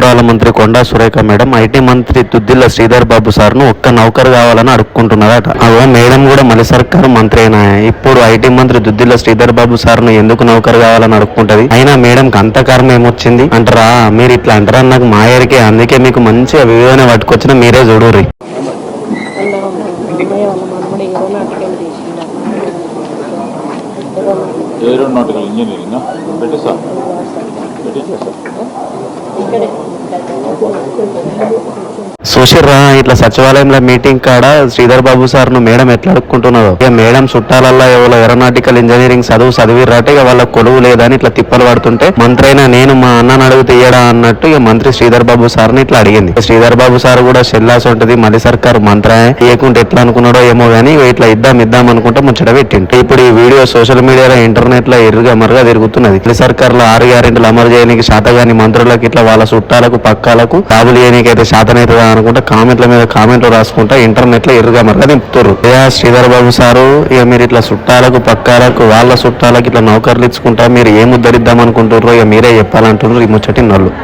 సచివాలయ మంత్రి Konda Surekha madam IT మంత్రి దుద్దిల్ల శ్రీధర్ బాబు సార్ను ఒక్క నౌకరు కావాలని అడుక్కుంటున్నారట. అగో మేడం కూడా మళ్ళీ సర్కారు మంత్రి అయినా ఇప్పుడు ఐటీ మంత్రి దుద్దిల్ల శ్రీధర్ బాబు సార్ను ఎందుకు నౌకరు కావాలని అడుక్కుంటది? అయినా మేడంకి అంత కారణం ఏమొచ్చింది అంటారా? మీరు ఇట్లా అంటారా? నాకు మాయరికే, అందుకే మీకు మంచిగా వివరణ పట్టుకొచ్చిన మీరే చూడుర్రి. ఏరోనాటికల్ ఇంజనీరింగ్ పెట్టేసా చూసిర్రా ఇట్లా సచివాలయంలో మీటింగ్ కాడ శ్రీధర్ బాబు సార్ ను మేడం ఎట్లా అడుక్కుంటున్నారో. ఇక మేడం చుట్టాలల్లా ఎవరో ఏరోనాటికల్ ఇంజనీరింగ్ చదివిరాట, ఇక వాళ్ళ కొలువు లేదని ఇట్లా తిప్పలు పడుతుంటే మంత్రి అయినా నేను మా అన్నను అడుగుతూ ఇయ్యడా అన్నట్టు ఇక మంత్రి శ్రీధర్ బాబు సార్ ని ఇట్లా అడిగింది. శ్రీధర్ బాబు సార్ కూడా చెల్లాస్ ఉంటది, మళ్ళీ సర్కారు మంత్రి ఇయ్యకుంటే ఎట్లా అనుకున్నాడో ఏమో గానీ ఇట్లా ఇద్దాం అనుకుంటే ముచ్చట పెట్టిండు. ఇప్పుడు ఈ వీడియో సోషల్ మీడియాలో ఇంటర్నెట్ లో ఎరుగా మరుగా తిరుగుతున్నది. మళ్ళీ సర్కారులో 6 గ్యారెంటీలు అమలు చేయడానికి శాతగాని మంత్రులకు ఇట్లా వాళ్ళ చుట్టాలకు పక్కాలకు కాబులు చేయడానికి అయితే శాతనైతుందా అనుకుంటా కామెంట్ల మీద కామెంట్లు రాసుకుంటా ఇంటర్నెట్ లో ఎరుగా మరగా దింపుతారు. శ్రీధర్ బాబు సారు ఇక మీరు ఇట్లా చుట్టాలకు పక్కాలకు వాళ్ళ చుట్టాలకు ఇట్లా నౌకర్లు ఇచ్చుకుంటా మీరు ఏం ఉద్ధరిద్దాం అనుకుంటుర్రో ఇక మీరే చెప్పాలంటున్నారు ఈ ముచ్చటి నోళ్ళు.